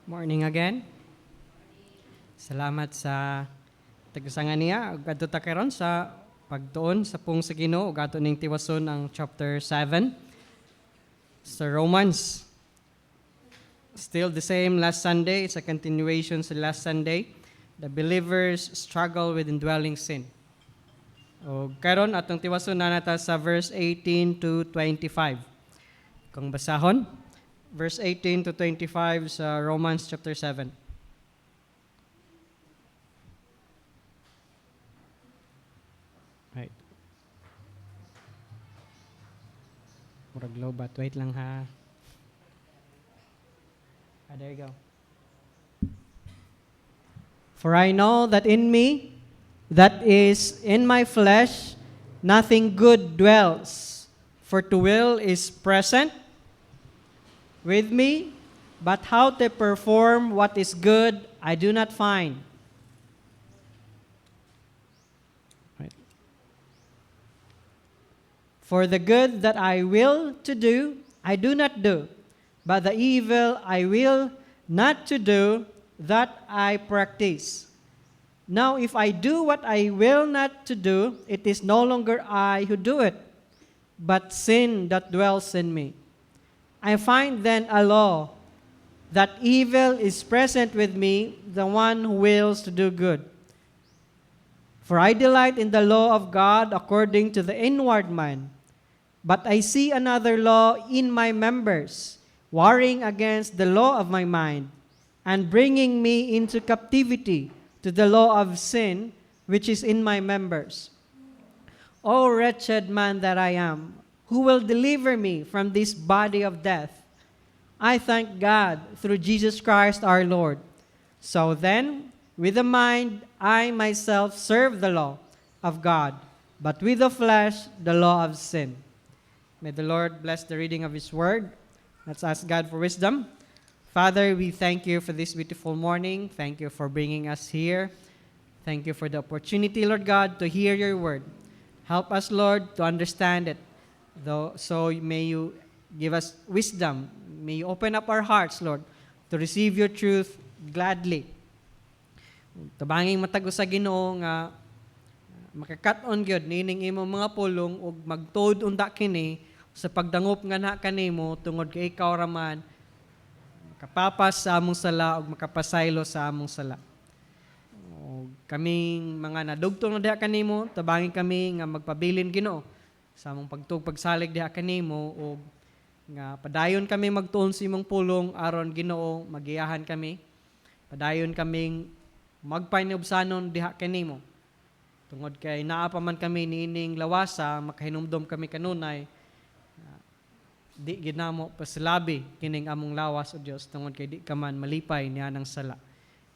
Morning again. Salamat sa tagsangan niya. Ug adto ta karon sa pagtuon sa pung sa Ginoo ug ato ning tiwason ang chapter 7 sa Romans. Still the same last Sunday, it's a continuation sa last Sunday. The believers struggle with indwelling sin. O karon atong tiwason na nata sa verse 18 to 25. Kung basahon, verse 18 to 25 sa Romans chapter 7. Right. Murag low but wait lang ha. There you go. For I know that in me, that is in my flesh, nothing good dwells. For to will is present with me, but how to perform what is good I do not find. Right. For the good that I will to do, I do not do, but the evil I will not to do, that I practice. Now if I do what I will not to do, it is no longer I who do it, but sin that dwells in me. I find then a law, that evil is present with me, the one who wills to do good. For I delight in the law of God according to the inward man. But I see another law in my members, warring against the law of my mind, and bringing me into captivity to the law of sin, which is in my members. O wretched man that I am, who will deliver me from this body of death? I thank God through Jesus Christ our Lord. So then, with the mind, I myself serve the law of God, but with the flesh, the law of sin. May the Lord bless the reading of His word. Let's ask God for wisdom. Father, we thank you for this beautiful morning. Thank you for bringing us here. Thank you for the opportunity, Lord God, to hear your word. Help us, Lord, to understand it. So may you give us wisdom. May you open up our hearts, Lord, to receive your truth gladly. Tabanging matag sa Ginoo nga makakat-on gyud nining imong mga pulong ug magtuod unda kini sa pagdangop nga na kanimo tungod kay ikaw raman makapapas sa among sala ug makapasaylo sa among sala. O kaming mga nadugtong na diha kanimo, tabangin kami nga magpabilin Ginoo sa among pagsalig diha kanimo ug nga padayon kami magtuon sa imong pulong aron Ginoo magiyahan kami. Padayon kaming magpainubsanon diha kanimo. Tungod kay naa pa man kami niining lawasa, makahinumdom kami kanunay. Di ginamo pasilabi kining among lawas o Dios tungod kay di ka man malipay niya ng sala.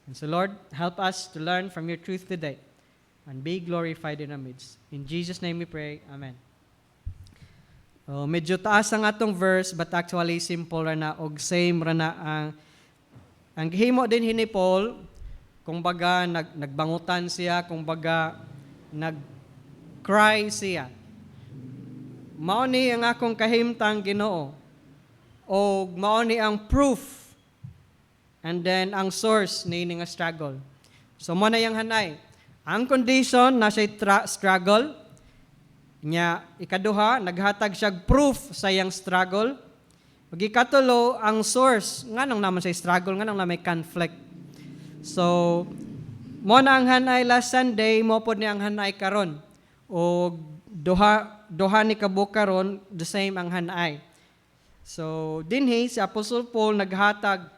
And so Lord, help us to learn from your truth today and be glorified in our midst. In Jesus' name we pray. Amen. Medyo taas ang atong verse but actually simple ra na og same ra na ang gihimo din ni Paul kung baga nagbangutan siya, kung baga nag-cry siya. Mao ni ang akong kahimtang Ginoo o mao ni ang proof and then ang source ni nga struggle. So mo na yang hanay. Ang condition na siya struggle nya ikaduha naghatag siya proof sa yang struggle. Ug ikatulo ang source nganong naman siya struggle nganong na may conflict. So mo na ang hanay last Sunday mo pod ni ang hanay karon. O duha ni kabukaron the same ang hanay. So dinhi si Apostle Paul naghatag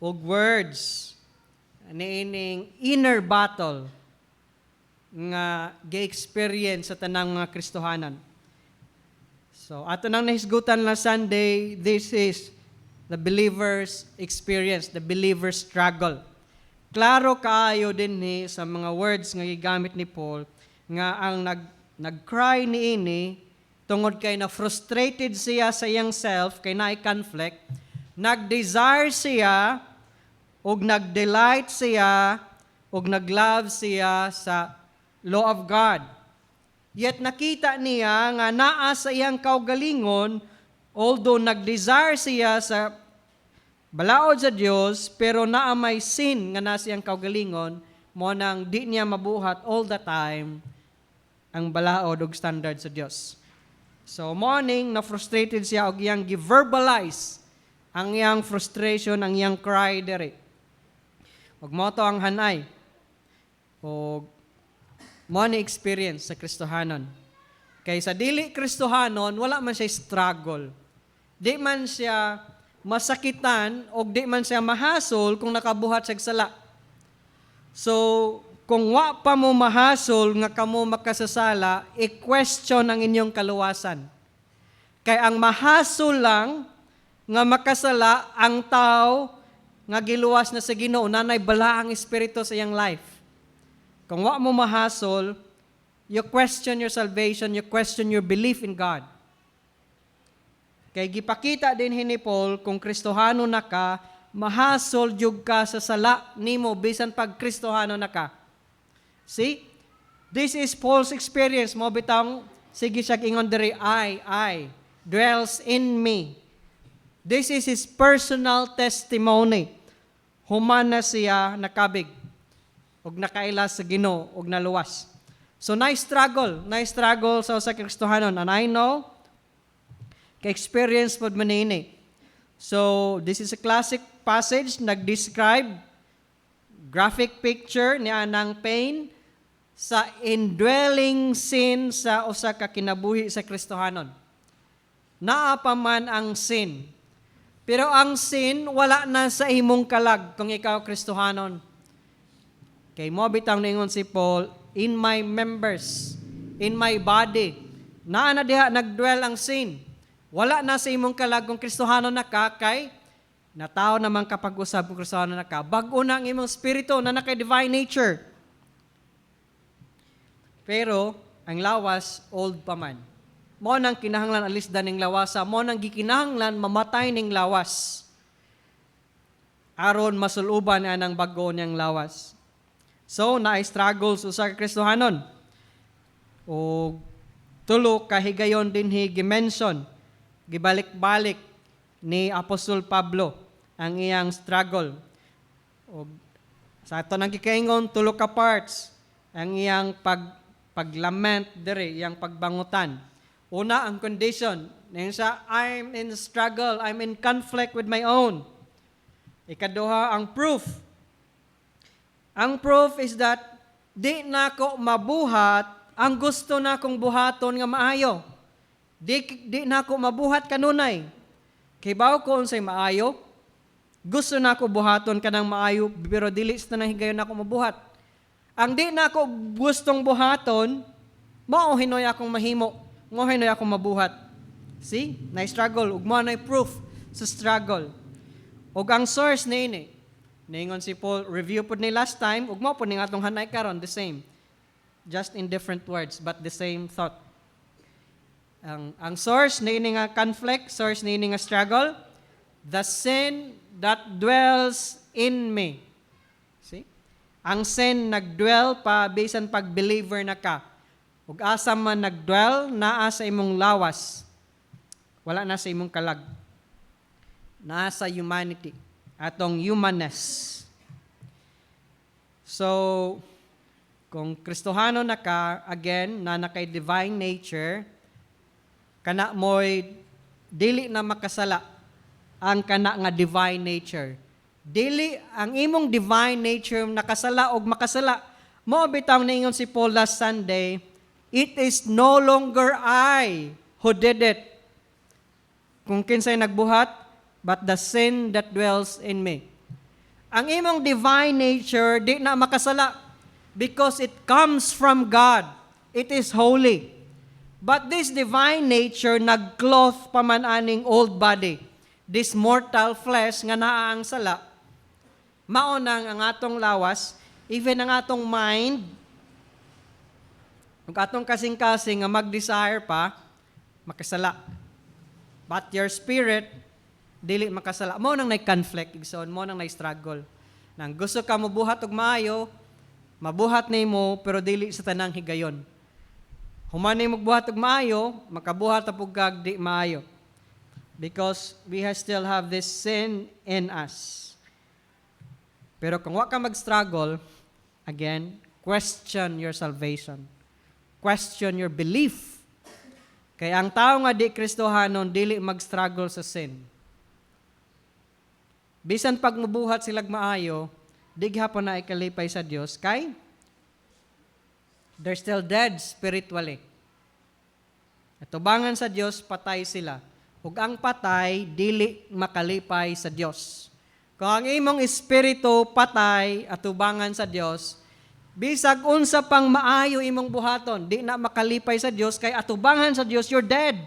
og words niining inner battle nga gi-experience sa tanang mga Kristohanan. So ato nang nahisgutan na Sunday, this is the believer's experience, the believer's struggle. Klaro kaayo dinhi sa mga words nga gigamit ni Paul nga ang nag-cry niini tungod kay na frustrated siya sa iyang self kay naay conflict, nag-desire siya ug nag-delight siya ug nag-love siya sa law of God. Yet nakita niya nga naa sa iyang kaugalingon although nag-desire siya sa balaod sa Dios pero naa may sin nga nasiyang kaugalingon mo nang di niya mabuhat all the time ang balaod ug standard sa Dios. So morning na frustrated siya og iyang gi-verbalize ang iyang frustration, ang iyang cry dere. Ug mo to ang hanay. O mo ni experience sa Kristohanon. Kay sa dili Kristohanon, wala man siya struggle. Di man siya masakitan o di man siya mahasol kung nakabuhat sa sala. So, kung wa pa mo mahasol nga kamo makasasala, i-question ang inyong kaluwasan. Kay ang mahasol lang nga makasala ang tao nga giluwas na sa Ginoo, nanay bala ang espiritu sa iyang life. Kung wa mo mahasol, you question your salvation, you question your belief in God. Kay gipakita din ni Paul, kung Kristohano na ka, mahasol jud ka sa sala nimo bisan pag Kristohano na ka. See? This is Paul's experience. Mo bitang sige siya ingon diri, I dwells in me. This is his personal testimony. Human na siya nakabig og nakailas sa Ginoo og naluwas. So na-struggle sa usa ka Kristohanon, and I know ka-experience pod manini. So this is a classic passage nag-describe graphic picture ni anang pain sa indwelling sin sa usa ka kinabuhi sa Kristohanon. Naa pa man ang sin. Pero ang sin, wala na sa imong kalag kung ikaw Kristohanon. Kay mo bitang ningon si Paul, in my members, in my body, naa na diha nagdwell ang sin. Wala na sa imong kalag kung Kristohanon na ka, kay natao naman kapag usab kung Kristohanon na ka. Bag-o na ang imong spirito na naka-divine nature. Pero, ang lawas, old pa man. Mo nang kinahanglan alisdan ning lawasa, mo nang gikinahanglan mamatay ning lawas. Aron masuluban anang bag-o niyang lawas. So, na-struggles sa Kristohanon. O tulo kahigayon din gi-mention, gibalik-balik ni Apostol Pablo ang iyang struggle. O sa ato nang gikaingon, tulo ka parts ang iyang paglament diri, iyang pagbangutan. Una, ang condition. Ngayon siya, I'm in struggle. I'm in conflict with my own. Ikaduha, ang proof. Ang proof is that di na ko mabuhat ang gusto na kong buhaton nga maayo. Di na ko mabuhat kanunay. Kay bawo ko unsay maayo, gusto na ko buhaton kanang maayo, pero dili sa tanang higayon na ko mabuhat. Ang di na ko gustong buhaton, mao hinoy akong mahimo. Ngohay na akong mabuhat. See? Na-struggle. Ug mo na proof sa struggle. Ug ang source na ini. Ningon si Paul, review po ni last time, ug mo po ni atong hanay karon, the same. Just in different words, but the same thought. Ang source na ini nga conflict, source na ini nga struggle, the sin that dwells in me. See? Ang sin nagdwell pa bisan pag believer na ka. Ug asa man nagdwell, naa sa imong lawas. Wala na sa imong kalag. Naa sa humanity. Atong humanness. So, kung Kristohano na ka, again, na nakay divine nature, kana mo'y dili na makasala ang kana nga divine nature. Dili, ang imong divine nature nakasala o makasala. Mo bitaw ningon si Paul last Sunday, it is no longer I who did it. Kung kinsay nagbuhat, but the sin that dwells in me. Ang imong divine nature, di na makasala because it comes from God. It is holy. But this divine nature, nag-cloth pa man aning old body. This mortal flesh nga naa ang sala, maunang ang atong lawas, even ang atong mind, kung atong kasing-kasing nga mag-desire pa, makasala. But your spirit, dili makasala. Mo nang nag-conflict, igsoon, mo nang nag-struggle. Nang gusto ka mabuhat og maayo, mabuhat nimo pero dili sa tanang higayon. Human nimo magbuhat og maayo, makabuhat ta pug kag di maayo. because still have this sin in us. Pero kung wa ka mag-struggle, again, question your salvation. Question your belief. Kaya ang tao nga di Kristohanon, dili mag-struggle sa sin. Bisan pag mubuhat silag maayo, di gihapon na ikalipay sa Dios, kay they're still dead spiritually. Atubangan sa Dios, patay sila. Ug ang patay, dili makalipay sa Dios. Kung ang imong espiritu patay, atubangan sa Dios, bisag unsa pang maayo imong buhaton, di na makalipay sa Dios, kay atubangan sa Dios, you're dead.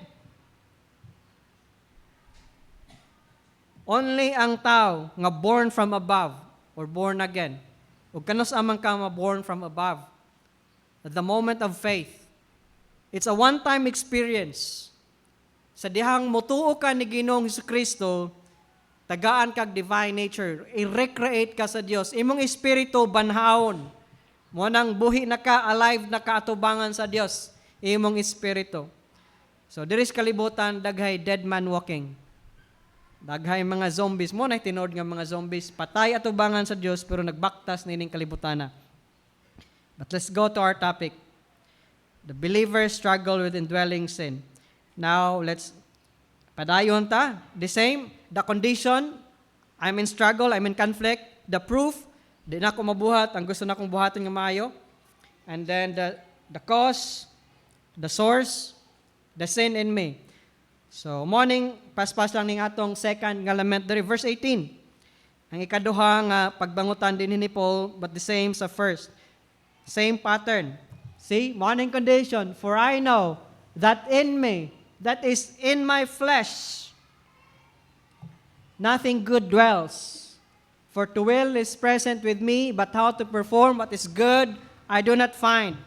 Only ang tao nga born from above or born again. Ug kanus amang ka born from above. At the moment of faith, it's a one-time experience. Sa dihang mutuo ka ni Ginoong Jesucristo, tagaan kag divine nature, i-recreate ka sa Dios. Imong espiritu banhaon. Mo nang buhi na ka, alive na ka, atubangan sa Dios. Imong espiritu. So there is kalibutan, daghay dead man walking. Daghay mga zombies. Mo na tinuod nga mga zombies. Patay atubangan sa Dios, pero nagbaktas nining kalibutana. But let's go to our topic. The believer's struggle with indwelling sin. Now, let's padayon ta. The same, the condition, I'm in struggle, I'm in conflict. The proof, di na ako mabuhat, ang gusto na akong buhaton nga maayo. And then the cause, the source, the sin in me. So, morning, paspas lang ning atong second nga elementary, verse 18. Ang ikaduha nga pagbangutan din ni Paul, but the same sa first. Same pattern. See, morning condition, for I know that in me, that is in my flesh, nothing good dwells. For to will is present with me, but how to perform what is good, I do not find.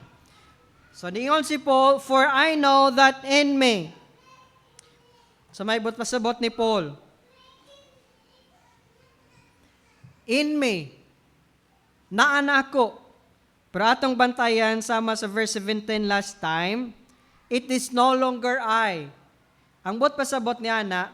So, niyon si Paul, for I know that in me. So, may pasabot ni Paul. In me, naan ako. Pero atong bantayan, sama sa verse 17 last time, it is no longer I. Ang pasabot ni Ana,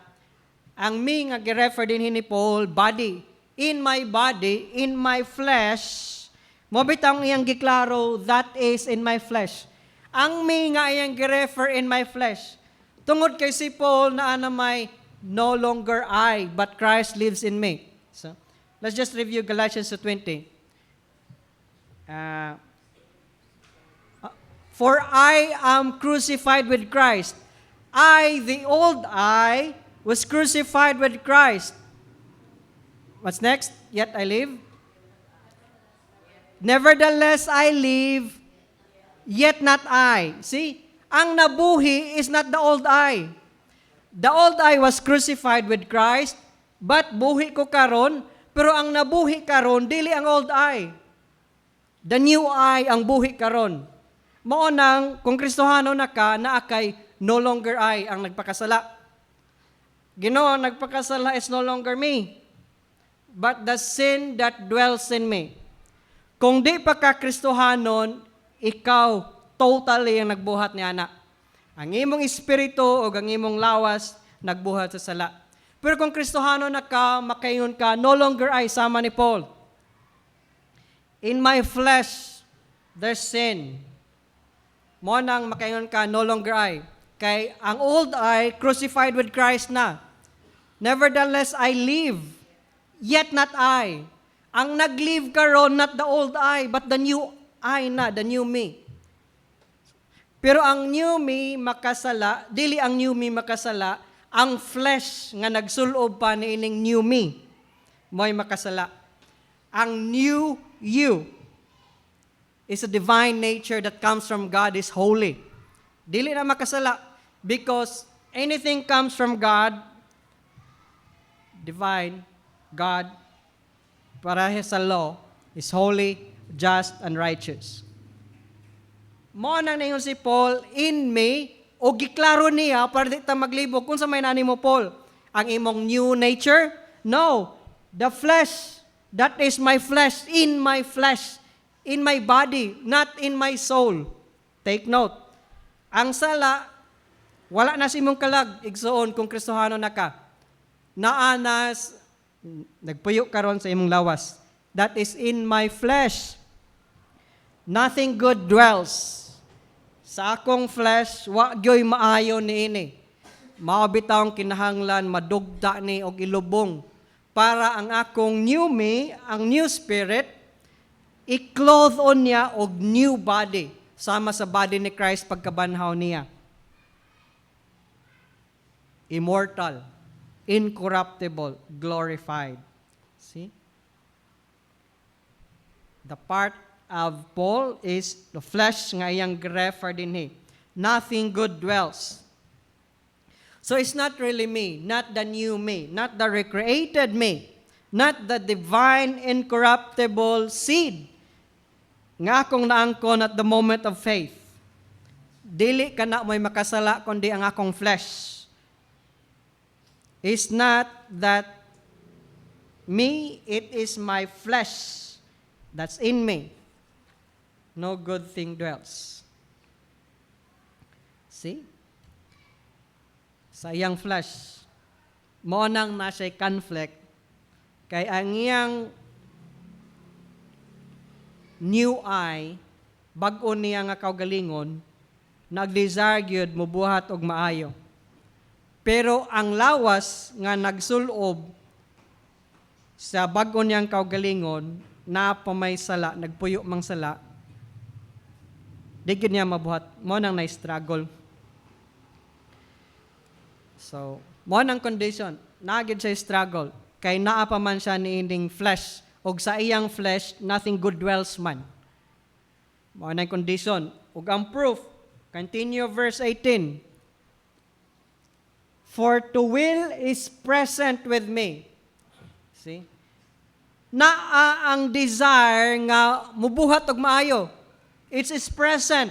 ang me nga gi-refer din ni Paul, body. In my body, in my flesh, mo bitang iyang giklaro, that is in my flesh. Ang me nga iyang gi-refer in my flesh. Tungod kay si Paul na may no longer I, but Christ lives in me. So, let's just review Galatians 2:20. For I am crucified with Christ. I, the old I, was crucified with Christ. What's next? Yet I live. Nevertheless I live, yet not I. See? Ang nabuhi is not the old I. The old I was crucified with Christ, but buhi ko karon, pero ang nabuhi karon dili ang old I. The new I ang buhi karon. Mao nang kung Kristohano na ka, naa kay no longer I ang nagpakasala. Ginoo nagpakasala is no longer me, but the sin that dwells in me. Kung di pa ka Kristohanon, ikaw totally ang nagbuhat ni Ana. Ang imong espiritu o ang imong lawas nagbuhat sa sala. Pero kung Kristohano na ka, makaingon ka, no longer I, sama ni Paul. In my flesh, there's sin. Mo nang makaingon ka, no longer I. Kay ang old I, crucified with Christ na. Nevertheless, I live, yet not I. Ang nag-live karon, not the old I, but the new I na, the new me. Pero ang new me makasala, dili ang new me makasala, ang flesh nga nagsulob pa ni ining new me, mo'y makasala. Ang new you is a divine nature that comes from God, is holy. Dili na makasala because anything comes from God, divine, God, para sa law, is holy, just, and righteous. Mo nang ningon si Paul, in me, o giklaro niya, para di ta maglibog, kung sa may nani mo, Paul, ang imong new nature? No, the flesh, that is my flesh, in my body, not in my soul. Take note, ang sala, Wala na si mong kalag, igsoon kung Kristohano na ka. Naanas, nagpuyo karon sa imong lawas. That is in my flesh. Nothing good dwells. Sa akong flesh, wa gyoy maayo niini. Maabitaw kinahanglan, madugda ni og ilubong. Para ang akong new me, ang new spirit, i-clothe on niya og new body. Sama sa body ni Christ pagkabanhaw niya. Immortal, incorruptible, glorified. See? The part of Paul is the flesh nga iyang refer dinhi. Nothing good dwells. So it's not really me, not the new me, not the recreated me, not the divine incorruptible seed nga akong naangkon at the moment of faith. Dili ka na mo'y makasala kundi ang akong flesh. It's not that me, it is my flesh that's in me. No good thing dwells. See? Sa iyang flesh, mo nang nasa conflict, kay ang iyang new eye, bag-o niya nga kaugalingon, nag-desire gyud mubuhat og maayo. Pero ang lawas nga nagsulob sa bag-o niyang kaugalingon, na pamay sala, nagpuyo mang sala, di gyud niya mabuhat. Mo nang na-struggle. So, mo nang condition, nagid siya struggle. Kay naa pa man siya niining flesh. Og sa iyang flesh, nothing good dwells man. Mo nang condition. Og ang proof, continue verse 18. For to will is present with me. See? Naa ang desire nga mubuhat og maayo. It is present.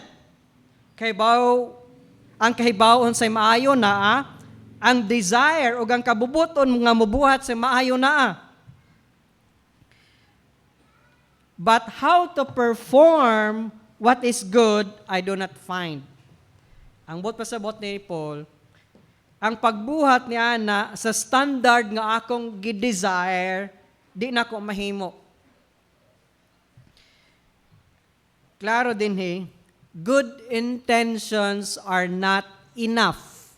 Ang kahibawon sa maayo naa, ang desire o ang kabubuton nga mubuhat sa maayo naa. But how to perform what is good, I do not find. Ang bot pasabot ni Paul, ang pagbuhat ni Ana sa standard nga akong gidesire, di na ko mahimo. Klaro din good intentions are not enough.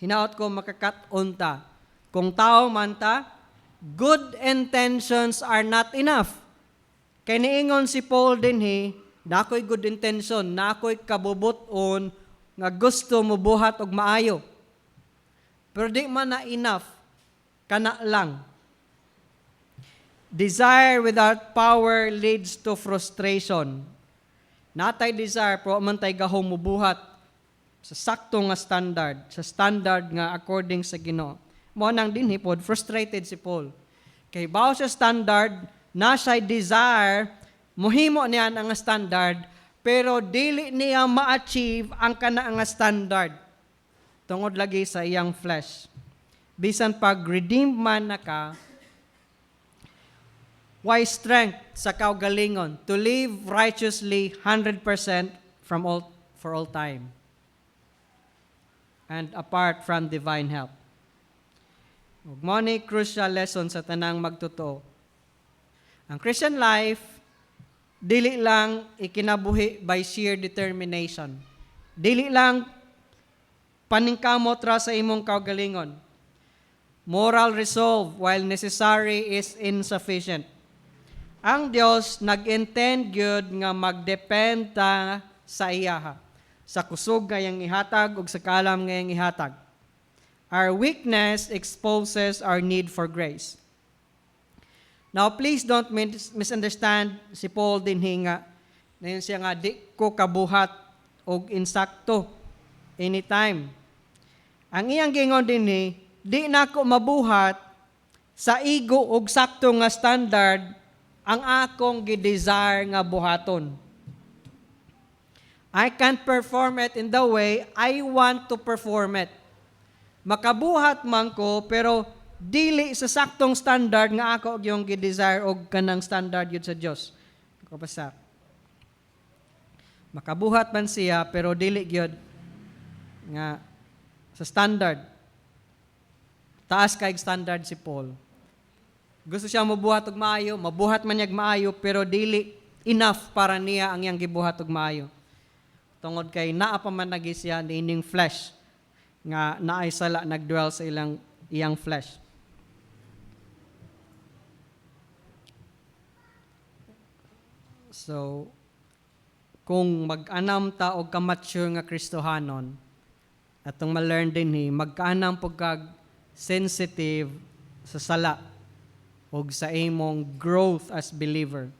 Hinaot ko makakat-unta. Kung tao man ta, good intentions are not enough. Kay niingon si Paul din nakoy good intention, nakoy kabubuton nga gusto mo buhat og maayo. Pero di man na enough, kana lang. Desire without power leads to frustration. Natay desire, pero man tay gahom mo buhat sa sakto nga standard, sa standard nga according sa Ginoo. Mo nang dinhi pod frustrated si Paul. Kay bawo sa standard, na siya desire, muhimo niya ang standard, pero dili niya ma-achieve ang kana nga standard. Tungod lagi sa iyang flesh. Bisan pag redeemed man na ka, why strength sa kaugalingon to live righteously 100% for all time and apart from divine help. Ug mao ni crucial lesson sa tanang magtotoo. Ang Christian life dili lang ikinabuhi by sheer determination. Dili lang paningkamot ra sa imong kaugalingon. Moral resolve, while necessary, is insufficient. Ang Dios nag-intend gyud nga magdependa sa iyaha, sa kusog nga iyang ihatag ug sa kalam nga iyang ihatag. Our weakness exposes our need for grace. Now, please don't misunderstand si Paul din hinga. Nayon siya nga, di ko kabuhat og insakto anytime. Ang iyang gingon din di na ko mabuhat sa igo og sakto nga standard ang akong gidesire nga buhaton. I can't perform it in the way I want to perform it. Makabuhat man ko, pero dili sa saktong standard nga ako yung gidesire og kanang standard yun sa Dios. Ko pasar. Makabuhat man siya pero dili gyud nga sa standard. Taas kay standard si Paul. Gusto siya mabuhat og maayo, mabuhat man niyag maayo, pero dili enough para niya ang iyang gibuhat og maayo. Tungod kay naa pa man lagi siya nining flesh nga naay sala nagdwell sa iyang flesh. So, kung mag-anam ta og ka-mature nga Kristohanon, atong ma-learn din magkaanam pug kag sensitive sa sala og sa imong growth as believer.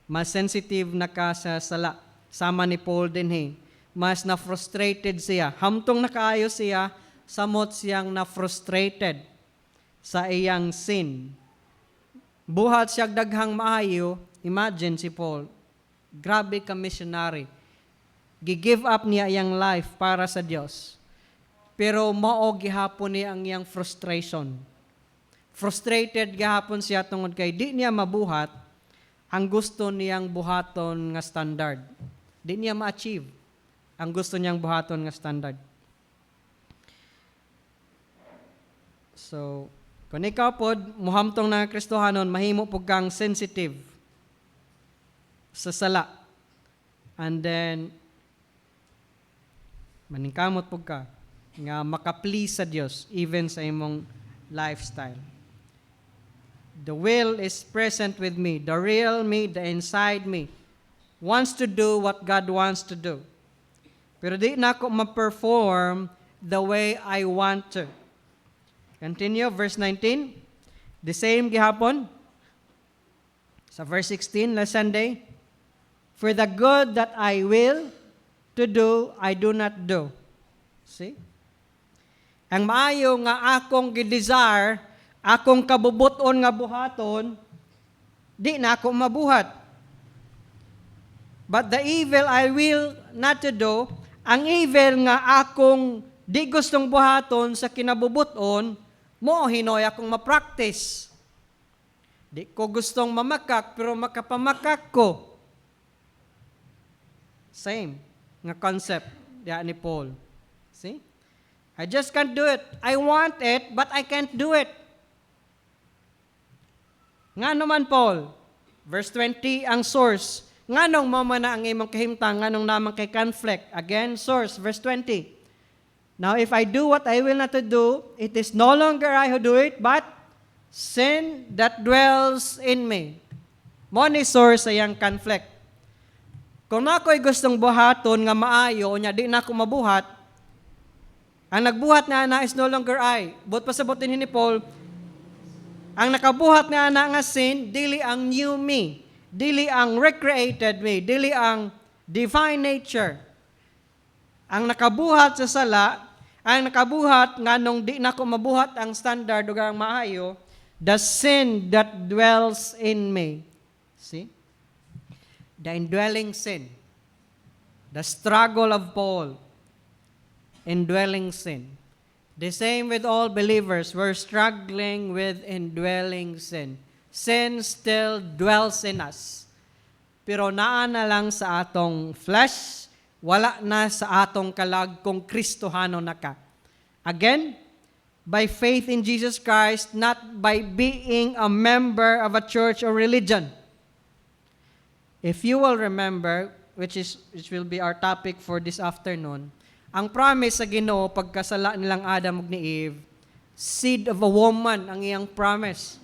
Mas sensitive na ka sa sala. Sama ni Paul din mas na-frustrated siya. Hamtong nakaayo siya, samot siyang na-frustrated sa iyang sin. Buhat siya daghang maayo. Imagine si Paul, grabe ka missionary. Gi-give up niya iyang life para sa Dios. Pero mao gihapon niya ang iyang frustration. Frustrated gihapon siya tungod kay di niya mabuhat ang gusto niyang buhaton nga standard. Di niya ma-achieve ang gusto niyang buhaton nga standard. So, kung ikaw pod muhamtong na Kristohanon, mahimo pud kang sensitive sa sala. And then maningkamot pud ka nga maka-please sa Dios even sa imong lifestyle. The will is present with me. The real me, the inside me, wants to do what God wants to do. Pero di na ako ma-perform the way I want to. Continue, verse 19. The same gihapon. Sa verse 16, last Sunday. For the good that I will to do, I do not do. See? Ang maayo nga akong gi-desire, akong kabubuton nga buhaton, di na ako mabuhat. But the evil I will not to do, ang evil nga akong di gustong buhaton sa kinabubuton, mo hinoy akong ma-practice. Di ko gustong mamakak, pero makapamakak ko. Same nga concept diya ni Paul. See? I just can't do it. I want it, but I can't do it. Nga naman Paul, verse 20 ang source. Nganong mama na ang imong kahimtang, nganong naman kay conflict. Again, source, verse 20. Now, if I do what I will not to do, it is no longer I who do it, but sin that dwells in me. Mo ni source sa iyang conflict. Kung ako'y gustong buhaton nga maayo, nya di na ako mabuhat, ang nagbuhat na is no longer I. But pasabutin ni Paul, ang nakabuhat na nga sin, dili ang new me, dili ang recreated me, dili ang divine nature. Ang nakabuhat sa sala, ang nakabuhat nga nung di na ako mabuhat ang standard o ang maayo, the sin that dwells in me. See? The indwelling sin. The struggle of Paul. Indwelling sin. The same with all believers. We're struggling with indwelling sin. Sin still dwells in us. Pero naa na lang sa atong flesh, wala na sa atong kalag kung Kristohano na ka. Again, by faith in Jesus Christ, not by being a member of a church or religion. If you will remember, which will be our topic for this afternoon, ang promise sa Ginoo pagkasala nilang Adam ug ni Eve, seed of a woman ang iyang promise.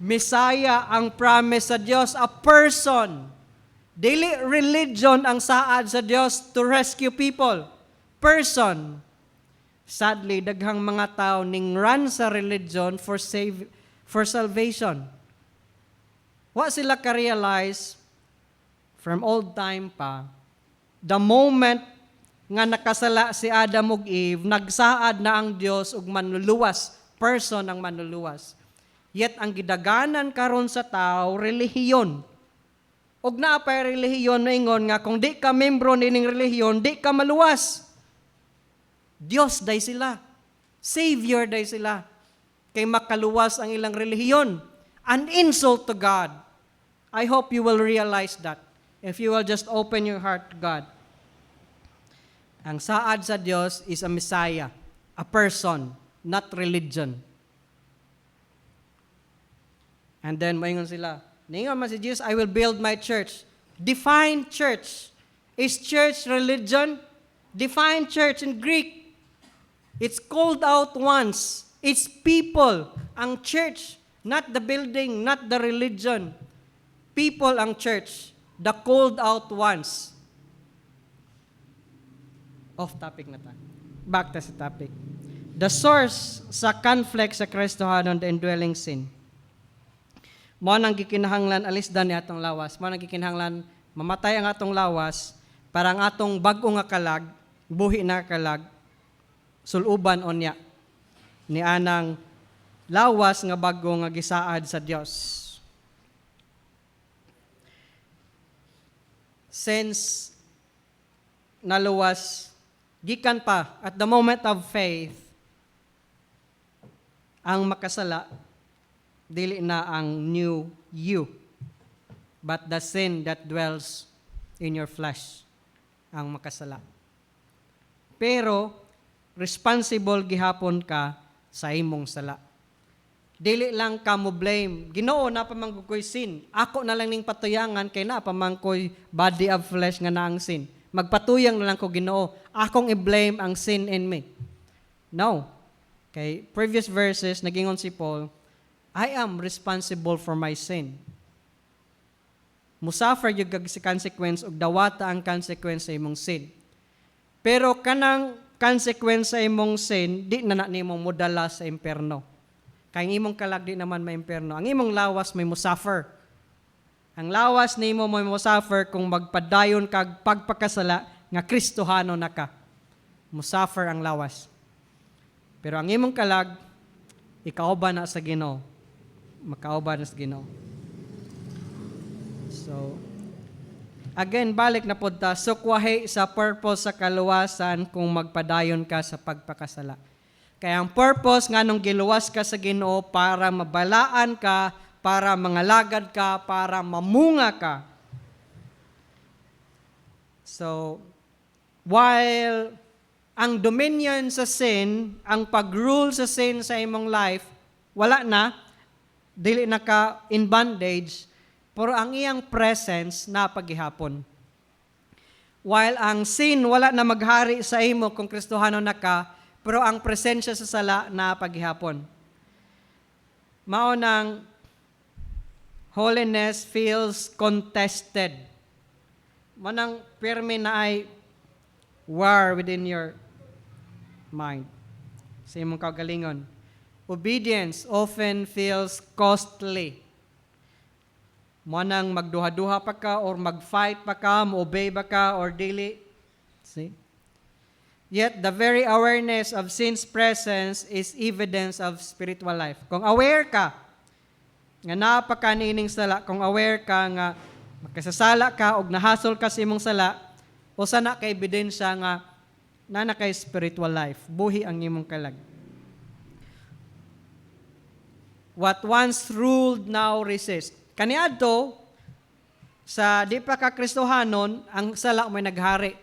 Messiah ang promise sa Dios, a person. Dili religion ang saad sa Dios to rescue people. Person. Sadly, daghang mga tao ning run sa religion for salvation. Wa sila ka-realize from old time pa, the moment nga nakasala si Adam ug Eve, nagsaad na ang Dios ug manluluwas, person ang manluluwas. Yet ang gidaganan karon sa tao, relihiyon. Ug naa pay relihiyon na ingon nga kung di ka membro nining relihiyon, di ka maluwas. Dios day sila. Savior day sila. Kay makaluwas ang ilang relihiyon. An insult to God. I hope you will realize that if you will just open your heart to God. Ang saad sa Dios is a Messiah, a person, not religion. And then, moingon sila, ningon man si Jesus, I will build my church. Define church. Is church religion? Define church in Greek. It's called out once. It's people. Ang church, not the building, not the religion. People ang church. The called out ones. Off topic na ta. Back ta sa topic. The source sa conflict sa Kristohanon, the indwelling sin. Mo nang gikinahanglan alisdan ni atong lawas. Mo nang gikinahanglan mamatay ang atong lawas para ang atong bag-o nga kalag, buhi na kalag, suluban onya ni anang lawas nga bag-o nga gisaad sa Dios. Since naluwas gikan pa at the moment of faith ang makasala dili na ang new you, but the sin that dwells in your flesh ang makasala. Pero responsible gihapon ka sa imong sala. Dili lang ka mo blame. Ginoo, na pa man ko'y sin. Ako na lang ning patuyangan kay na pa man ko'y body of flesh nga naang sin. Magpatuyang na lang ko, Ginoo. Akong i-blame ang sin in me. No. Kay previous verses, nagingon si Paul, I am responsible for my sin. Musafar yung si consequence ug dawata ang consequence sa imong sin. Pero kanang consequence sa imong sin, di na nimong modala sa imperno. Kaya ang imong kalag di naman may imperno. Ang imong lawas may musafar. Ang lawas nimo may musafar kung magpadayon kag pagpakasala nga Kristohano na ka. Musafar ang lawas. Pero ang imong kalag, ikauban na sa Ginoo. Makauban na sa Ginoo. So, again, balik na punta. Sukwahi sa purpose sa kaluwasan kung magpadayon ka sa pagpakasala. Kaya ang purpose nga nung giluwas ka sa Ginoo para mabalaan ka, para mangalagad ka, para mamunga ka. So, while ang dominion sa sin, ang pag-rule sa sin sa imong life, wala na, dili na ka in bondage, pero ang iyang presence na paghihapon. While ang sin wala na maghari sa imo kung Kristohano na ka, pero ang presensya sa sala na paghihapon. Mao nang holiness feels contested. Manang pirmi na ay war within your mind. Sa imong kaugalingon. Obedience often feels costly. Manang magduha-duha pa ka or mag-fight pa ka, mo-obey ba ka or dili. See? Yet the very awareness of sin's presence is evidence of spiritual life. Kung aware ka, nga napakanining sala, kung aware ka nga makasasala ka o nahasol ka sa imong sala, o sana ka ebidensya nga na kay spiritual life, buhi ang imong kalag. What once ruled now resist. Kaniadto sa di pa ka Kristohanon, ang sala may naghari.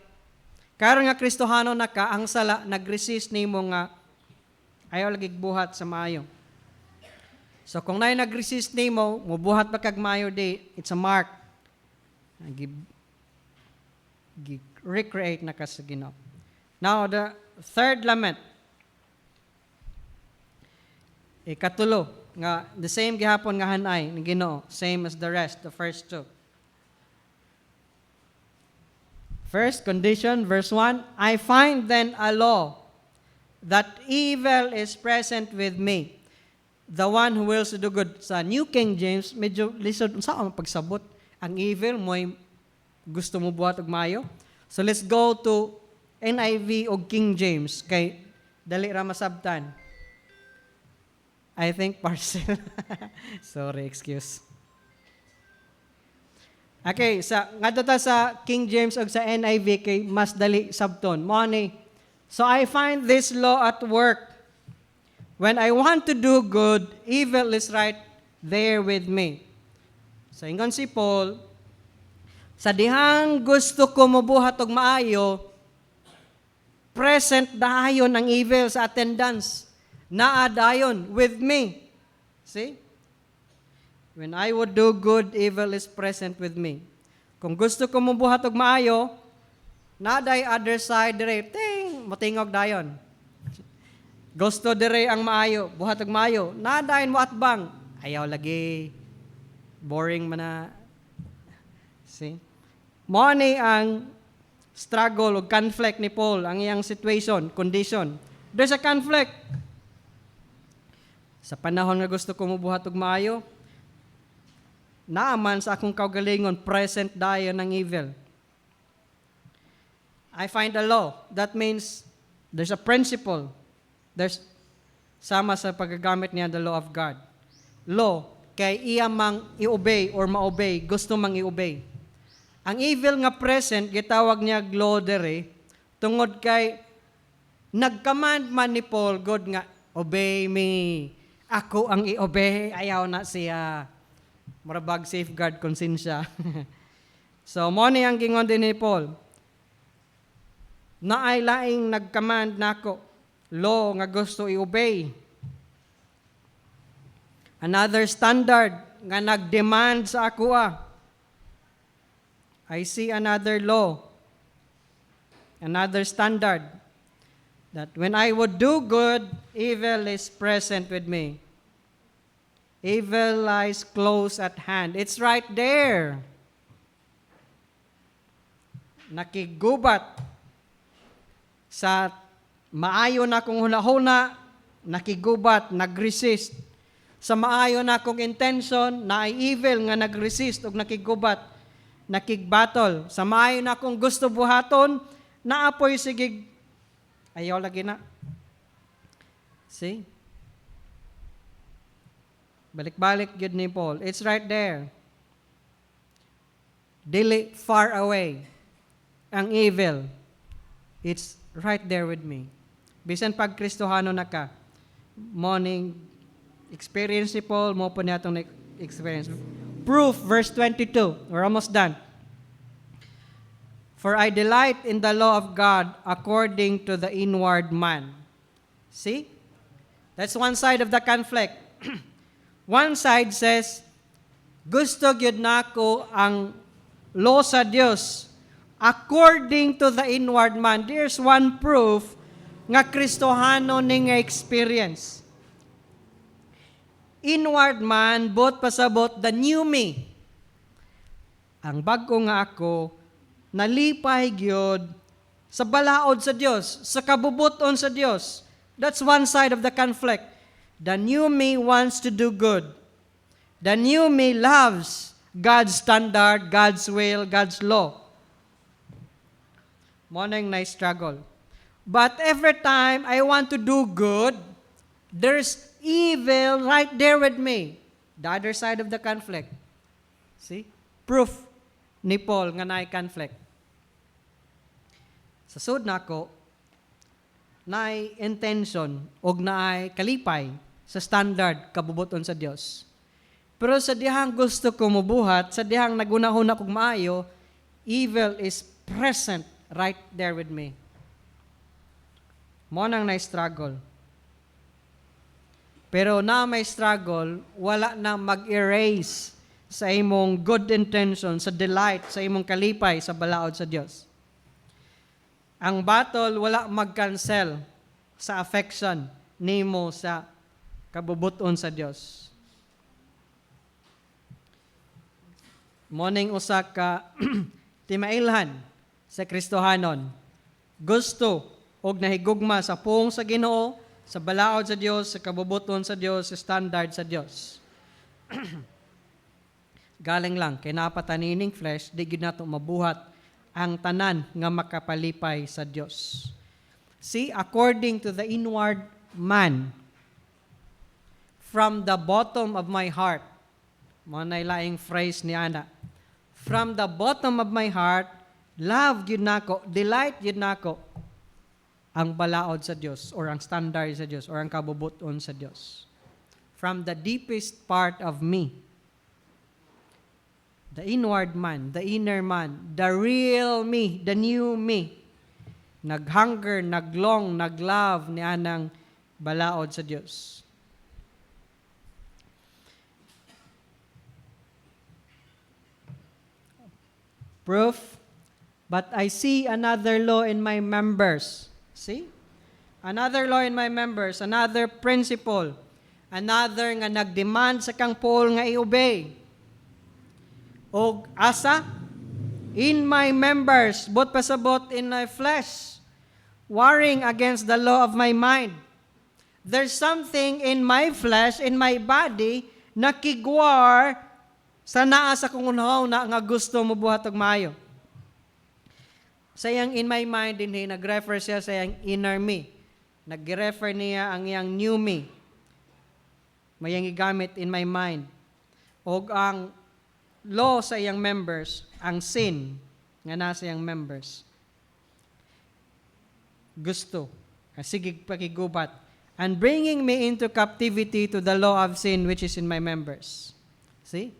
Karon nga Kristohanon na ka, ang sala nagresist nimo nga ayaw lagi buhat sa maayo. So kung naay nagresist nimo, mubuhat pa kag maayo di, it's a mark. Recreate na ka sa Ginoo. Now the third lament. Ikatulo nga the same gihapon nga hanay ni Ginoo, same as the rest, the first two. First condition, verse 1, I find then a law that evil is present with me. The one who wills to do good. Sa New King James, medyo lisod, saan ang pagsabot? Ang evil, mo'y gusto mo buhat og maayo. So let's go to NIV o King James, kay dali ra masabtan. I think parcel. Sorry, excuse. Okay, ngadto ta sa King James o sa NIV kay mas dali sabton. Mo ni, so I find this law at work. When I want to do good, evil is right there with me. So ingon si Paul, sa dihang gusto ko mabuhat og maayo, present dayon ang evil sa attendance. Naa dayon with me. See? When I would do good, evil is present with me. Kung gusto ko mubuhat og maayo, naday other side dire, ting, motingog dayon. Gusto dire ang maayo, buhat og maayo, nadayon mo atbang. Ayaw lagi. Boring man na. See? Mo ni ang struggle o conflict ni Paul, ang iyang situation, condition. There's a conflict. Sa panahon nga gusto ko mubuhat og maayo, naaman sa akong kaugalingon, present dayon ng evil. I find a law. That means there's a principle. There's sama sa paggagamit niya the law of God. Law, kay iya mang i-obey or ma-obey, gusto mang i-obey. Ang evil nga present, gitawag niya law dere, tungod kay nag-command man ni Paul, God nga, obey me. Ako ang i-obey. Ayaw na siya. Marabag safeguard konsensya. So, mo ni ang gingon din ni Paul. Naay laing nag-command nako. Law nga gusto i-obey. Another standard nga nag-demand sa ako I see another law, another standard, that when I would do good, evil is present with me. Evil lies close at hand. It's right there. Nakigubat sa maayo na kong huna-huna, nakigubat, nag-resist. Sa maayo na kong intention, na ay evil nga nag-resist o nakigubat, nakigbattle. Sa maayo na kung gusto buhaton, naapoy sigig, ayaw lagi na. See? Balik-balik yun ni Paul. It's right there. Dili far away. Ang evil, it's right there with me. Bisan pag Kristohano na ka, morning experience ni Paul, mo po niya itong experience. Proof, verse 22. We're almost done. For I delight in the law of God according to the inward man. See? That's one side of the conflict. One side says, gusto gyud nako ang law sa Dios according to the inward man. There's one proof nga Kristohano ning experience. Inward man, bot pasabot the new me. Ang bago nga ako, nalipay gyud sa balaod sa Dios, sa kabubuton sa Dios. That's one side of the conflict. The new me wants to do good. The new me loves God's standard, God's will, God's law. Morning na struggle. But every time I want to do good, there's evil right there with me. The other side of the conflict. See? Proof ni Paul nga naay conflict. Sa sud nako, naay intention og naay kalipay sa standard kabubuton sa Dios. Pero sa dihang gusto ko mubuhat, sa dihang nagunahuna kog maayo, evil is present right there with me. Mo nang na-struggle. Pero na may struggle, wala na mag-erase sa imong good intention, sa delight, sa imong kalipay, sa balaod sa Dios. Ang battle, wala mag-cancel sa affection nimo sa kabubuton sa Dios. Morning usa ka timailhan sa Kristohanon. Gusto og nahigugma sa puong sa Ginoo, sa balaod sa Dios, sa kabubuton sa Dios, sa standard sa Dios. Galing lang kay napatanining flesh, di gyud nato mabuhat ang tanan nga makapalipay sa Dios. See, according to the inward man, from the bottom of my heart, mo nay laing phrase ni ana. From the bottom of my heart, love gyud nako, delight gyud nako ang balaod sa Dios or ang standard sa Dios or ang kabubuton sa Dios. From the deepest part of me, the inward man, the inner man, the real me, the new me, naghunger, naglong, naglove ni anang balaod sa Dios. Proof, but I see another law in my members. See? Another law in my members, another principle, another nga nagdemand sa kang Paul nga i-obey. O asa? In my members, bot pasabot in my flesh, warring against the law of my mind. There's something in my flesh, in my body, na kigwar sa naa sa kung unaw na nga gusto mo buhat og maayo. Sayang in my mind din, nag-refer siya sa iyang inner me. Nag-refer niya ang iyang new me. Mayang igamit in my mind. O ang law sa iyang members, ang sin nga nasa iyang members. Gusto, sige pakigubat, and bringing me into captivity to the law of sin which is in my members. See?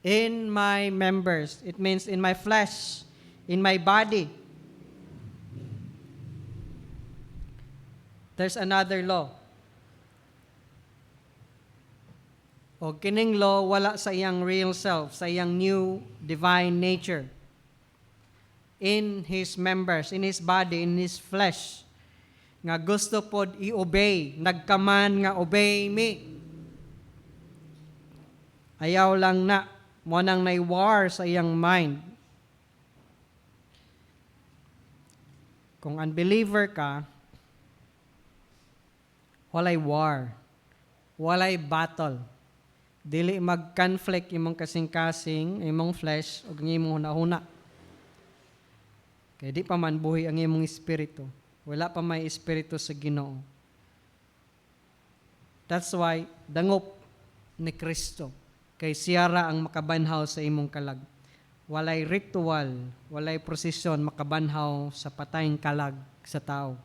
In my members. It means in my flesh, in my body. There's another law. O kining law wala sa iyang real self, sa iyang new divine nature. In his members, in his body, in his flesh. Nga gusto pod i-obey, nagkaman nga obey me. Ayaw lang na, mo nang nai-war sa iyang mind. Kung unbeliever ka, walay war, walay battle. Dili mag-conflict imong kasing-kasing, imong flesh, o imong huna-huna. Kaya di pa man buhi ang imong espiritu. Wala pa may espiritu sa Ginoo. That's why, dangop ni Kristo. Kay siyara ang makabanhaw sa imong kalag. Walay ritual, walay prosesyon makabanhaw sa patayng kalag sa tao.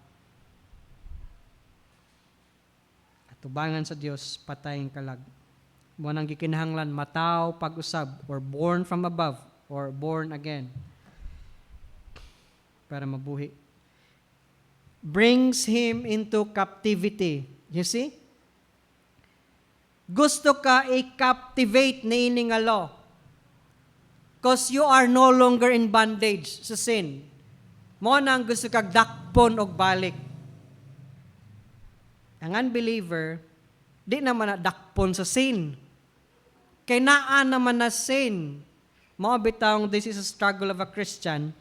At tubangan sa Dios, patayng kalag. Mo nang gikinahanglan mataw pag-usab or born from above or born again para mabuhi. Brings him into captivity. You see? Gusto ka i-captivate na ini nga law. Because you are no longer in bondage sa sin. Mo nang gusto kag dakpon og balik. Ang unbeliever, di naman na dakpon sa sin. Kay naa naman na sin. Mo bitawng this is a struggle of a Christian.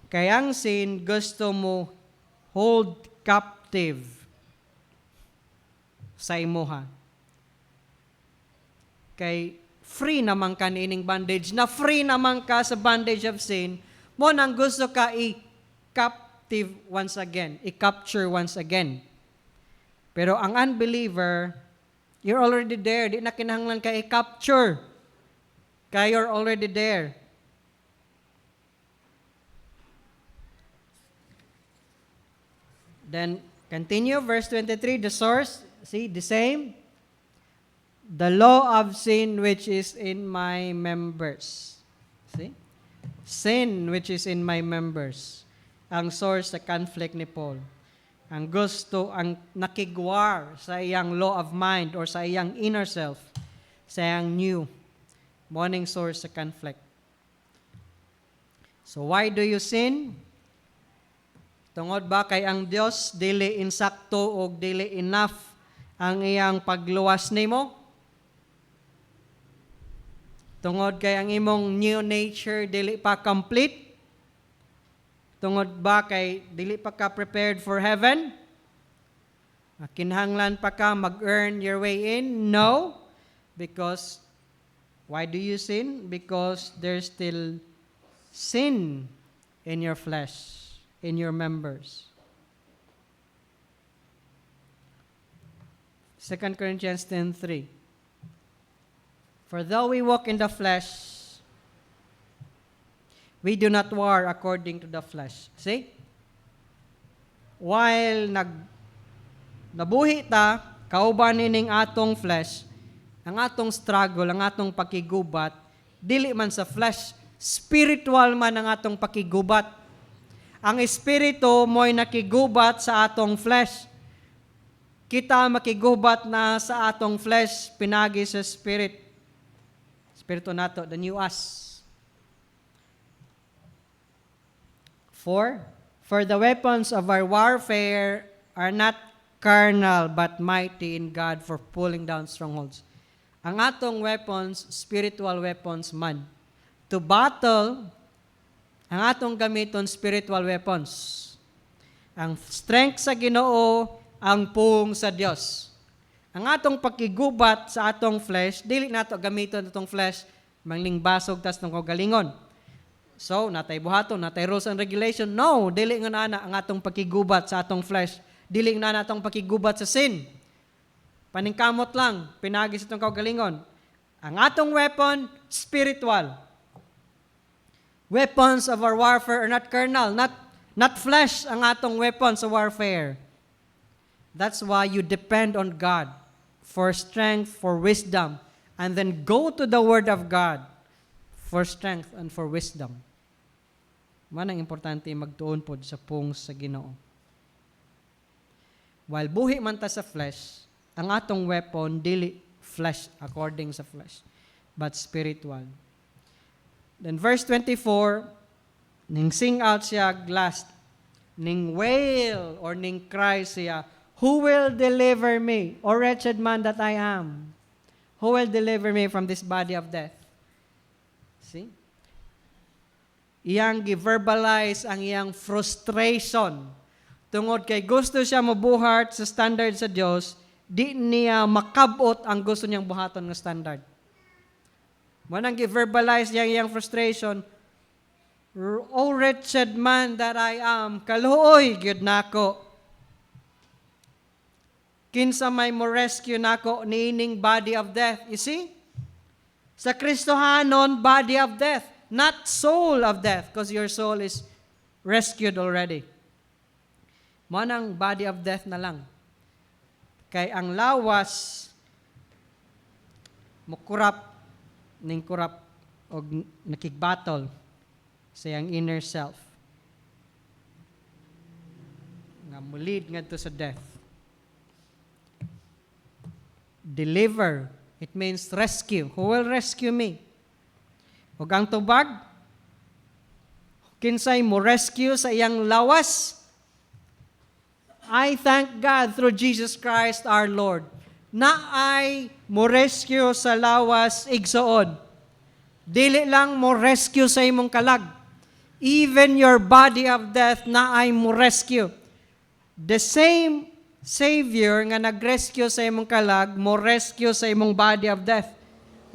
Kay ang sin gusto mo hold captive sa imuha. Kay free naman ka niining bondage, na free naman ka sa bondage of sin, mo nang gusto ka i-captive once again, i-capture once again. Pero ang unbeliever, you're already there. Di na kinahanglan ka i-capture. Kaya you're already there. Then, continue, verse 23, the source, see, the same. The law of sin which is in my members. See? Sin which is in my members. Ang source sa conflict ni Paul. Ang gusto, ang nakigwar sa iyang law of mind or sa iyang inner self, sa iyang new morning source sa conflict. So why do you sin? Tungod ba kay ang Dios dili insakto o dili enough ang iyang pagluwas nimo? Tungod kay ang imong new nature dili pa complete? Tungod ba kay dili pa ka prepared for heaven? Kinahanglan pa ka mag-earn your way in? No. Because, why do you sin? Because there's still sin in your flesh, in your members. 2 Corinthians 10:3. For though we walk in the flesh, we do not war according to the flesh. See? While nabuhi ta, kauban nining atong flesh, ang atong struggle, ang atong pakigubat, dili man sa flesh, spiritual man ang atong pakigubat. Ang Espiritu mo'y nakigubat sa atong flesh. Kita makigubat na sa atong flesh, pinagi sa Spirit. Espiritu nato, the new us. 4. For the weapons of our warfare are not carnal, but mighty in God for pulling down strongholds. Ang atong weapons, spiritual weapons man. To battle, ang atong gamiton, spiritual weapons. Ang strength sa Ginoo, ang pung sa Dios. Ang atong pakigubat sa atong flesh, dili nato gamiton atong flesh, mangling basog tas ng kagalingon. So, natay buhaton, natay rules and regulation. No, dili nga na ang atong pakigubat sa atong flesh. Dili nga na atong pakigubat sa sin. Paningkamot lang, pinagi sa itong kagalingon. Ang atong weapon, spiritual. Weapons of our warfare are not carnal, not flesh ang atong weapons sa warfare. That's why you depend on God for strength, for wisdom, and then go to the Word of God for strength and for wisdom. Man ang importante magtuon pod sa pung sa Ginoo. While buhi man ta sa flesh, ang atong weapon dili flesh according sa flesh, but spiritual. Then verse 24, ning sing out siya last, ning wail or ning cry siya, who will deliver me, O wretched man that I am? Who will deliver me from this body of death? See? Iyang gi-verbalize ang iyang frustration. Tungod kay gusto siya mabuhat sa standard sa Dios, di niya makabot ang gusto niyang buhaton ng standard. Manang gi-verbalize niya iyang frustration, O wretched man that I am, kaluoy gyud nako. Kinsa may mo rescue nako niining body of death. You see? Sa Kristohanon, body of death, not soul of death, because your soul is rescued already. Manang body of death na lang. Kay ang lawas mukurap ning kurap og nakigbattle sa iyang inner self. Nga mulid ngadto sa death. Deliver, it means rescue. Who will rescue me? Ug ang tubag, kinsay mo rescue sa iyang lawas? I thank God through Jesus Christ our Lord, na ay mo rescue sa lawas igsoon. Dili lang mo rescue sa imong kalag. Even your body of death na ay mo rescue. The same Savior nga nag-rescue sa imong kalag, mo rescue sa imong body of death.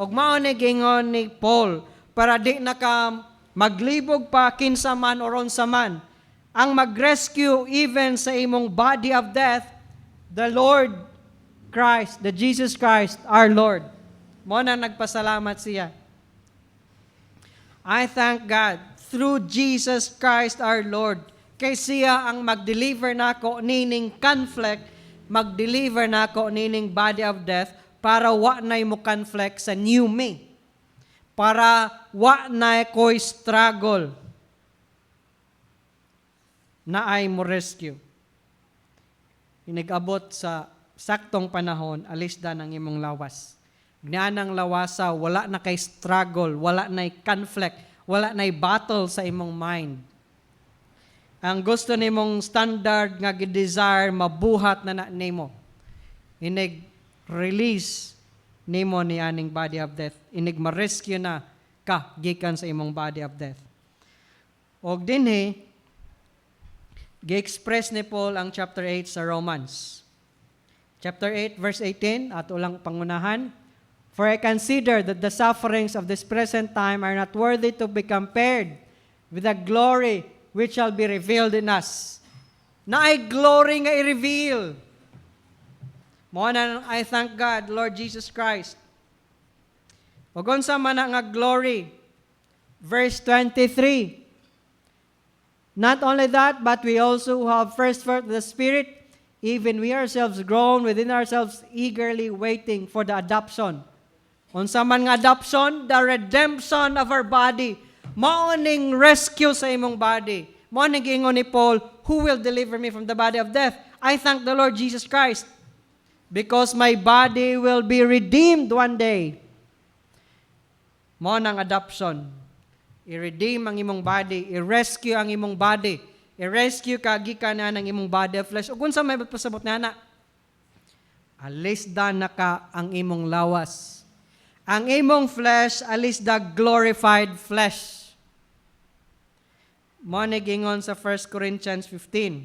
Ug mao ni gingon ni Paul, para di na ka maglibog pa kinsa man or unsa man. Ang mag-rescue even sa imong body of death, the Lord Christ, the Jesus Christ, our Lord. Mo na nagpasalamat siya. I thank God through Jesus Christ our Lord. Kay siya ang mag-deliver nako nining conflict, mag-deliver nako nining body of death para wa nay mo conflict sa new me. Para wa nay ko'y struggle na ay mo rescue. Inigabot sa saktong panahon, alis da ng imong lawas. Gnanang lawasa, wala na kay struggle, wala na conflict, wala na battle sa imong mind. Ang gusto nimong standard nga gi-desire, mabuhat na nimo. Inig-release nimo ni aning body of death. Inig ma-rescue na ka, gikan sa imong body of death. Og dinhi, gi-express ni Paul ang chapter 8 sa Romans. Chapter 8, verse 18, at ulang pangunahan, For I consider that the sufferings of this present time are not worthy to be compared with the glory which shall be revealed in us. Na ay glory nga i-reveal. Mo na I thank God, Lord Jesus Christ. O gonsa man nga glory. Verse 23. Not only that, but we also have first fruit of the Spirit, even we ourselves groan within ourselves, eagerly waiting for the adoption. Unsa man nga adoption, the redemption of our body. Maoning rescue sa imong body. Mo ni giingon ni Paul, who will deliver me from the body of death? I thank the Lord Jesus Christ because my body will be redeemed one day. Mo nang adoption. I-redeem ang imong body, i-rescue ang imong body, i-rescue ka gikan na ng imong body of flesh. Ug unsa may pasabot na alisda na ka ang imong lawas. Ang imong flesh, alisda glorified flesh. Mo gingon sa 1 Corinthians 15.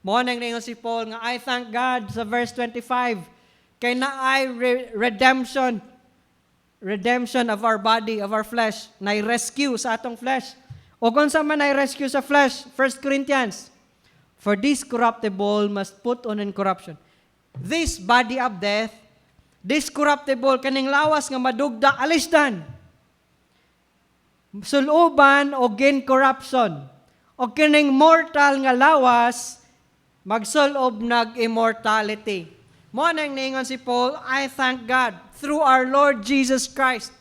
Mo gingon si Paul nga, I thank God sa verse 25, kay naay redemption of our body, of our flesh, na-rescue sa atong flesh. O kung sa man na-rescue sa flesh, 1 Corinthians, for this corruptible must put on incorruption. This body of death, this corruptible, kaning lawas nga madugda, alisdan. Suluban o incorruption. O kining mortal nga lawas, magsulob nag-immortality. Mo nang ningon si Paul, I thank God through our Lord Jesus Christ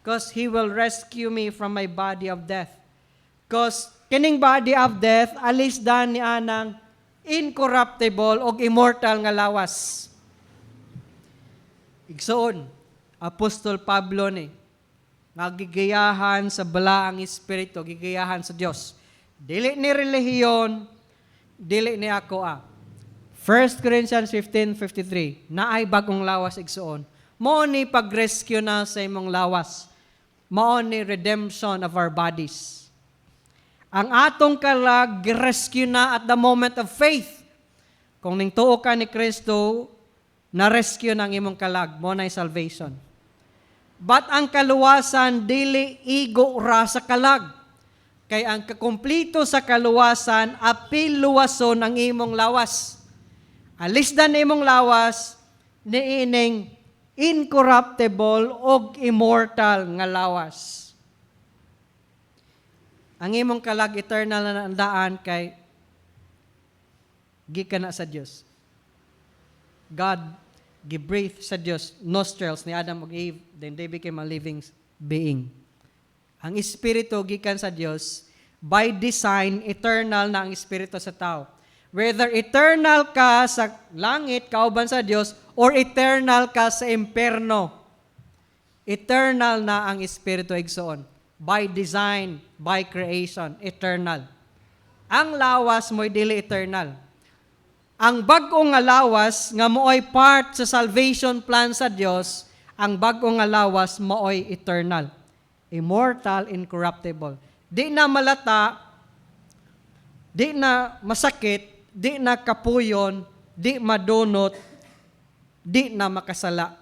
because He will rescue me from my body of death. Because kining body of death, alisdan ni anang incorruptible o immortal nga lawas. Igsoon, Apostol Pablo ni, nagigayahan sa balaang Espiritu, gigayahan sa Dios. Dili ni relihiyon, dili ni ako 1 Corinthians 15:53, naay bagong lawas igsoon. Mao ni pag-rescue na sa imong lawas. Mao ni redemption of our bodies. Ang atong kalag rescue na at the moment of faith. Kung ningtuo ka ni Kristo, na-rescue ng imong kalag, mo na salvation. But ang kaluwasan dili igo ra sa kalag. Kay ang kakumplito sa kaluwasan apil luwason ang imong lawas. Alisdan na imong lawas niining incorruptible o immortal nga lawas. Ang imong kalag eternal na naandaan kay gikan na sa Dios. God gi-breathe sa Dios nostrils ni Adam ug Eve, then they became a living being. Ang espiritu gikan sa Dios, by design eternal na ang espiritu sa tao. Whether eternal ka sa langit, kauban sa Dios, or eternal ka sa imperno, eternal na ang Espiritu igsoon. By design, by creation, eternal. Ang lawas mo'y dili eternal. Ang bag-ong nga lawas nga mooy part sa salvation plan sa Dios, ang bag-ong nga lawas mooy eternal. Immortal, incorruptible. Di na malata, di na masakit, di na kapuyon, di madunot, di na makasala.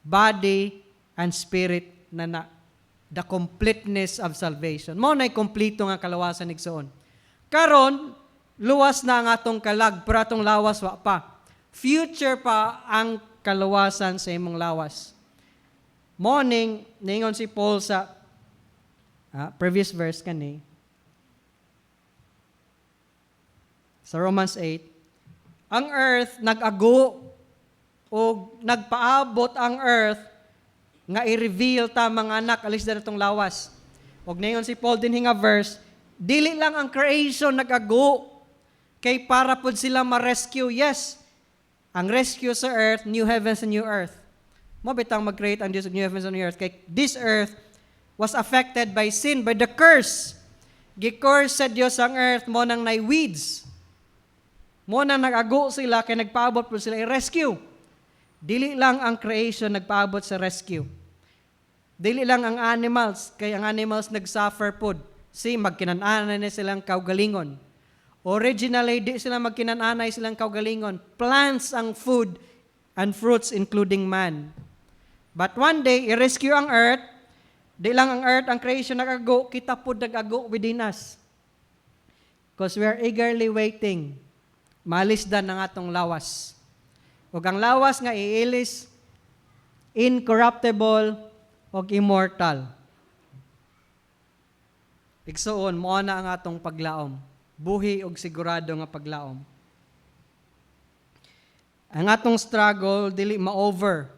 Body and spirit na the completeness of salvation. Mao na'y kompleto nga kalawasan igsoon. Karon, luwas na ang atong kalag, pero atong lawas wa pa. Future pa ang kalawasan sa imong lawas. Morning, ningon si Paul sa previous verse kani, sa Romans 8, ang earth nag-ago o nagpaabot ang earth nga i-reveal ta mga anak alis na itong lawas. Og ngayon si Paul din hinga verse, dili lang ang creation nag-ago kay para pod sila ma-rescue. Yes, ang rescue sa earth, new heavens and new earth. Mo bitang mag-create ang Diyos of new heavens and new earth kay this earth was affected by sin, by the curse. Gi-curse sa Diyos ang earth mo nang nay weeds. Mo nang nag-ago sila kay nagpaabot po sila i-rescue. Dili lang ang creation nagpaabot sa rescue. Dili lang ang animals, kay ang animals nag-suffer pod. Si magkinananay na silang kaugalingon. Originally, di sila magkinananay silang kaugalingon. Plants ang food and fruits including man. But one day, i-rescue ang earth. Di lang ang earth, ang creation nag-ago, kita pod nag-ago within us. Because we are eagerly waiting. Malisdan ng atong lawas. O ang lawas nga iilis, incorruptible o immortal. Igsoon, mo na ang atong paglaom. Buhi og sigurado nga paglaom. Ang atong struggle, dili ma-over.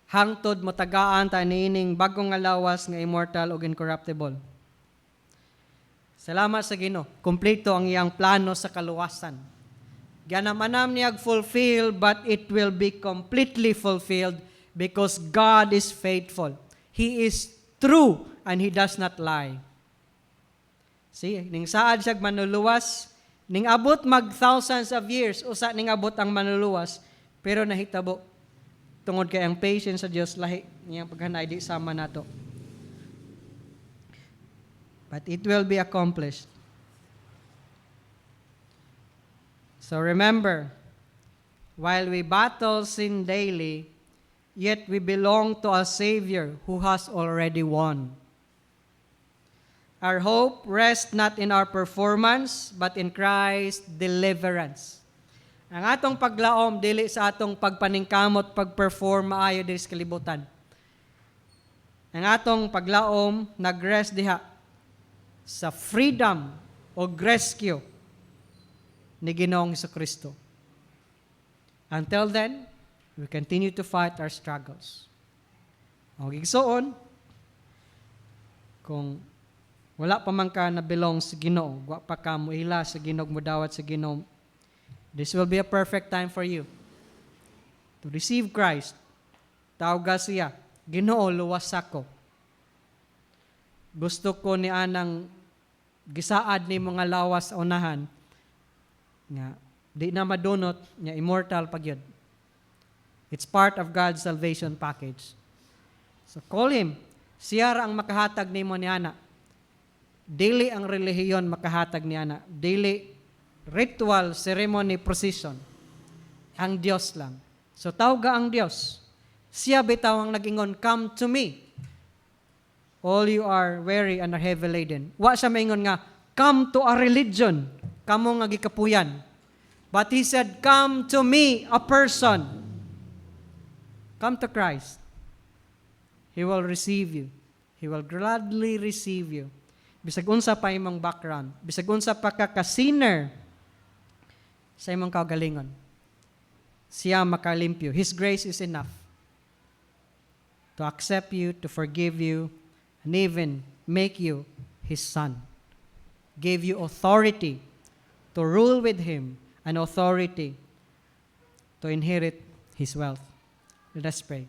Hangtod matagaan ta niining bagong nga lawas nga immortal o incorruptible. Salamat sa Ginoo. Kompleto ang iyang plano sa kaluwasan. Ganamanam niya fulfill, but it will be completely fulfilled because God is faithful. He is true and He does not lie. See, ning saad siya manuluwas, ning abot mag thousands of years, usa ning abot ang manuluwas, pero nahitabo. Tungod kay ang patience sa Dios lahi niyang paghanay di sama nato. But it will be accomplished. So remember, while we battle sin daily, yet we belong to a Savior who has already won. Our hope rests not in our performance, but in Christ's deliverance. Ang atong paglaom, dili sa atong pagpaningkamot, pagperform maayo diri sa kalibutan. Ang atong paglaom, nag-rest diha sa freedom o rescue ni Ginoong Jesucristo. Until then, we continue to fight our struggles. Ang igsoon, kung wala pa man ka na belong sa Ginoo, wa pa ka muila sa Ginoo, mudawat sa Ginoo, this will be a perfect time for you to receive Christ. Tawga siya, Ginoo, luwas ako. Gusto ko ni anang gisaad ni mga lawas sa unahan, nga di na madunot, nga immortal pagyud. It's part of God's salvation package. So call Him. Siya ra ang makahatag nimo ni ana. Dili ang relihiyon makahatag ni ana. Dili ritual, ceremony, procession. Ang Dios lang. So tawga ang Dios. Siya bitaw ang nagingon, come to me. All you are weary and are heavy laden. Wa siya maingon nga, come to a religion. Kamo nga gikapuyan. But He said, come to me, a person. Come to Christ. He will receive you. He will gladly receive you. Bisag unsa pa imong background. Bisag unsa pa ka sinner sa imong kaugalingon. Siya makalimpyo. His grace is enough to accept you, to forgive you, and even make you His son. Gave you authority to rule with Him and authority to inherit His wealth. Let us pray.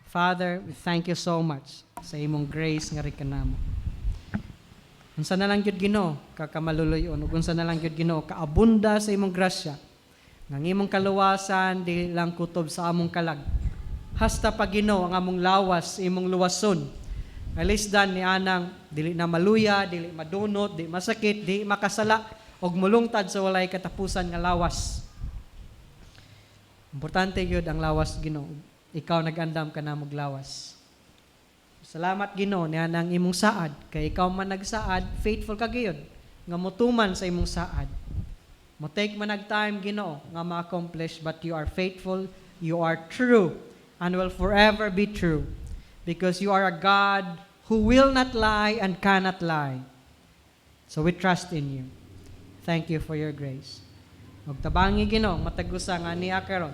Father, we thank you so much sa imong grace nga rikanamo. Unsa na lang gyud Ginoo kakamaluluyon, ug unsa na lang gyud Ginoo kaabunda sa imong grasya. Nang imong kaluwasan di lang kutob sa among kalag. Hasta pa Ginoo ang among lawas, imong luwason. Alisdan ni anang dili na maluya, dili madunot, di masakit, di makasala og mulungtad sa walay katapusan nga lawas. Importante gyud ang lawas Ginoo. Ikaw nag-andam ka na maglawas. Salamat Ginoo niya nang imong saad. Kay ikaw man nagsaad, faithful ka gyud nga motuman sa imong saad. Mo take man nag time Ginoo nga ma-accomplish, but you are faithful, you are true, and will forever be true. Because you are a God who will not lie and cannot lie. So we trust in you. Thank you for your grace. Magtabangi Ginoo, matagusa nga niya karon.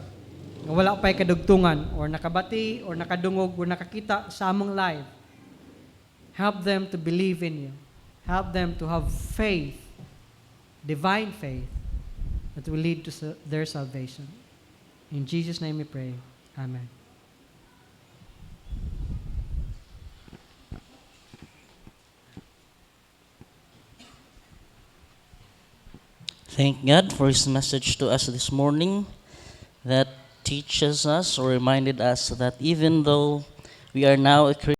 Nga wala pa'y kadugtungan or nakabati or nakadungog or nakakita sa among life. Help them to believe in you. Help them to have faith, divine faith, that will lead to their salvation. In Jesus' name we pray. Amen. Thank God for His message to us this morning that teaches us or reminded us that even though we are now a